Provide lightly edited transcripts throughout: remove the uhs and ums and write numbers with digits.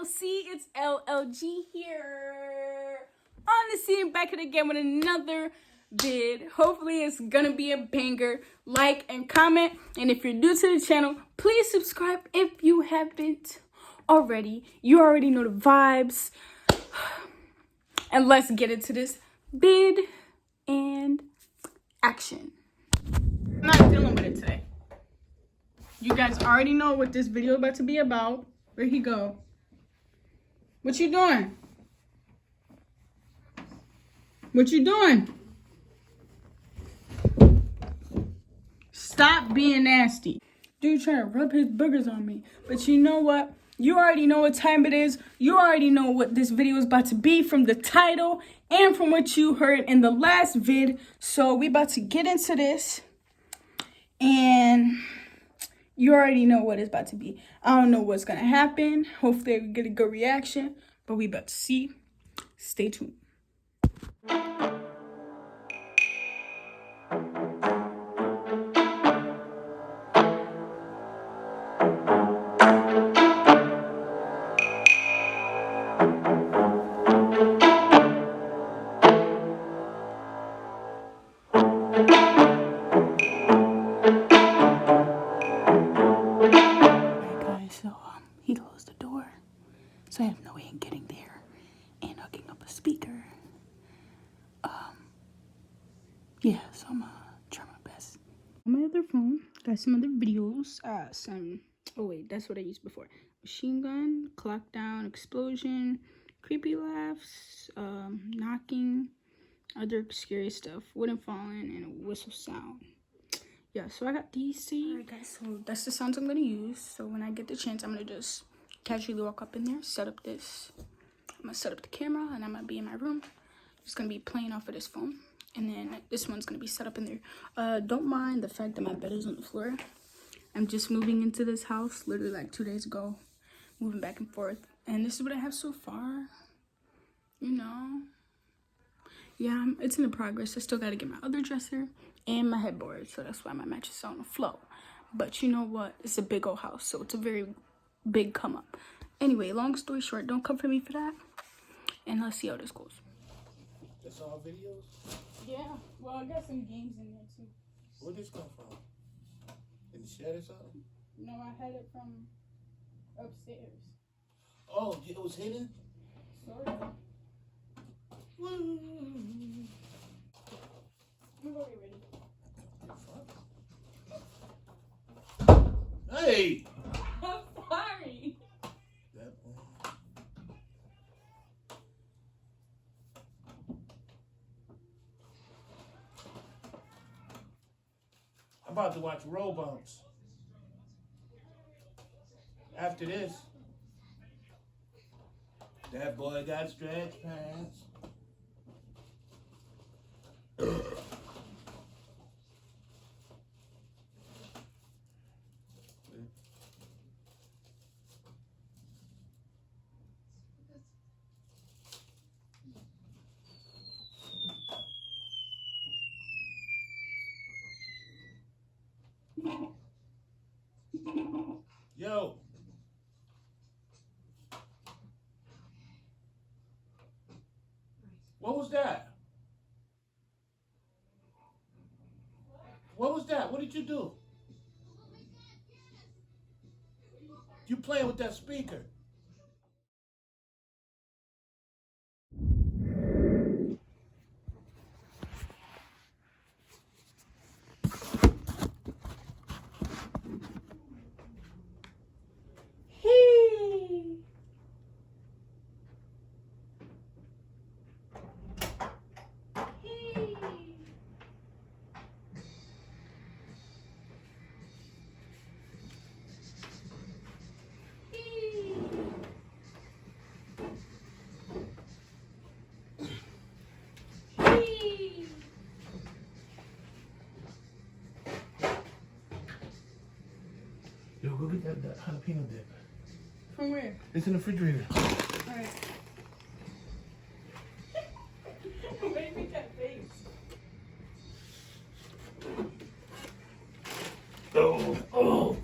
LLC, it's LLG here on the scene, back at it again with another vid. Hopefully it's gonna be a banger. Like and comment, and if you're new to the channel, please subscribe if you haven't already. You already know the vibes. And let's get into this bid and action. I'm not dealing with it today. You guys already know what this video is about to be about. Where'd he go? What you doing? What you doing? Stop being nasty. Dude trying to rub his boogers on me. But you know what? You already know what time it is. You already know what this video is about to be from the title and from what you heard in the last vid. So we about to get into this. And you already know what it's about to be. I don't know what's going to happen. Hopefully we get a good reaction. But we about to see. Stay tuned. He closed the door, so I have no way in getting there and hooking up a speaker. Yeah, so I'm gonna try my best. On my other phone, got some other videos. Oh wait, that's what I used before. Machine gun, clock down, explosion, creepy laughs, knocking, other scary stuff, wooden falling, and a whistle sound. Yeah, so I got these three. Alright guys, so that's the sounds I'm gonna use. So when I get the chance, I'm gonna just casually walk up in there, set up this. I'm gonna set up the camera, and I'm gonna be in my room. Just gonna be playing off of this phone. And then this one's gonna be set up in there. Don't mind the fact that my bed is on the floor. I'm just moving into this house literally like 2 days ago. Moving back and forth. And this is what I have so far. You know. Yeah, it's in the progress. I still gotta get my other dresser and my headboard, so that's why my mattress is on the floor. But you know what? It's a big old house, so it's a very big come up. Anyway, long story short, don't come for me for that. And let's see how this goes. That's all videos? Yeah, well, I got some games in there too. Where'd this come from? In the shed or something? No, I had it from upstairs. Oh, it was hidden? Sort of. I'm gonna go get ready. Hey! I'm sorry. That one. I'm about to watch Roll Bumps. After this, that boy got stretch pants. Yo. What was that? What was that? What did you do? You playing with that speaker? Yo, go get that jalapeno dip. From where? It's in the refrigerator. Alright. Why you make that face? Oh, oh.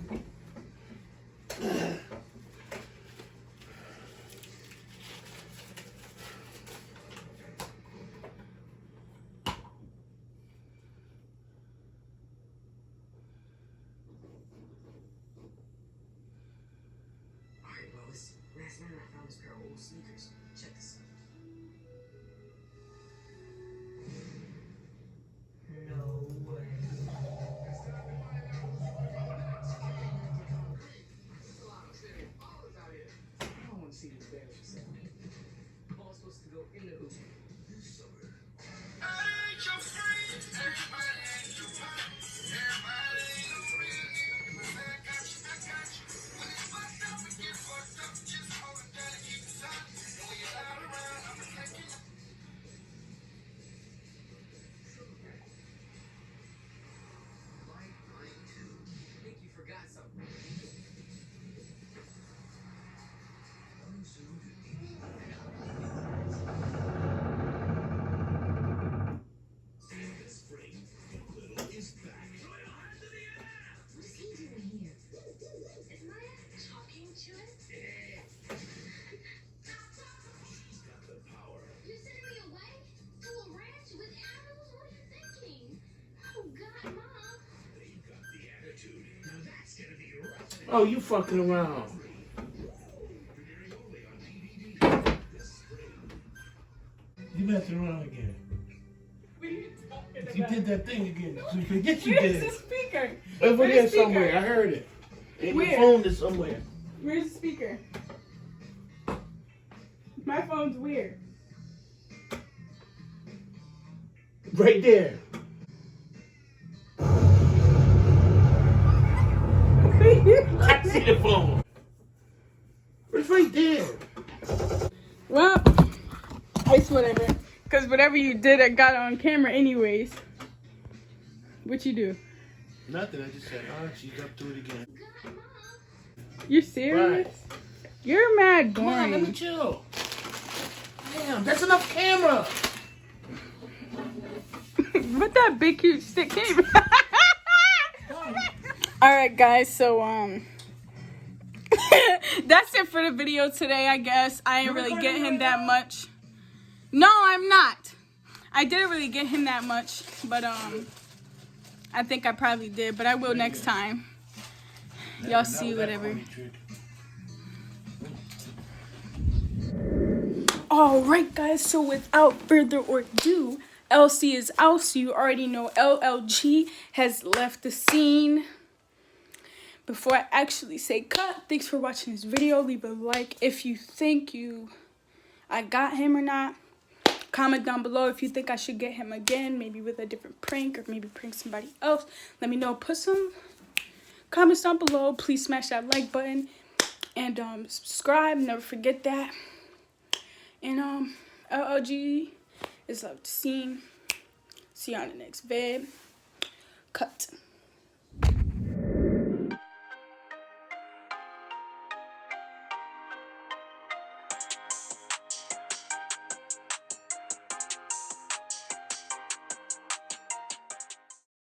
Oh, you fucking around. You messing around again. What are you talking about? You did that thing again. You forget you Where's did the it. speaker? Over Where's there the speaker? somewhere. I heard it. And Where? your phone is somewhere. Where's the speaker? My phone's weird. Right there. I see the phone. It's right there. Well, it's whatever. Because whatever you did, I got on camera anyways. What you do? Nothing. I just said, she's up to it again. You serious? Right. You're mad Come on, let me boring. chill. Damn, that's enough camera. What that big cute stick came? Alright guys, so that's it for the video today, I guess. I didn't really get him that much. No, I'm not. I didn't really get him that much, but I think I probably did, but I will next time. Y'all see whatever. Alright guys, so without further ado, LC is out, so you already know LLG has left the scene. Before I actually say cut, thanks for watching this video. Leave a like if you think I got him or not. Comment down below if you think I should get him again, maybe with a different prank or maybe prank somebody else. Let me know. Put some comments down below. Please smash that like button and subscribe. Never forget that. And LLG is love to see. See you on the next vid. Cut.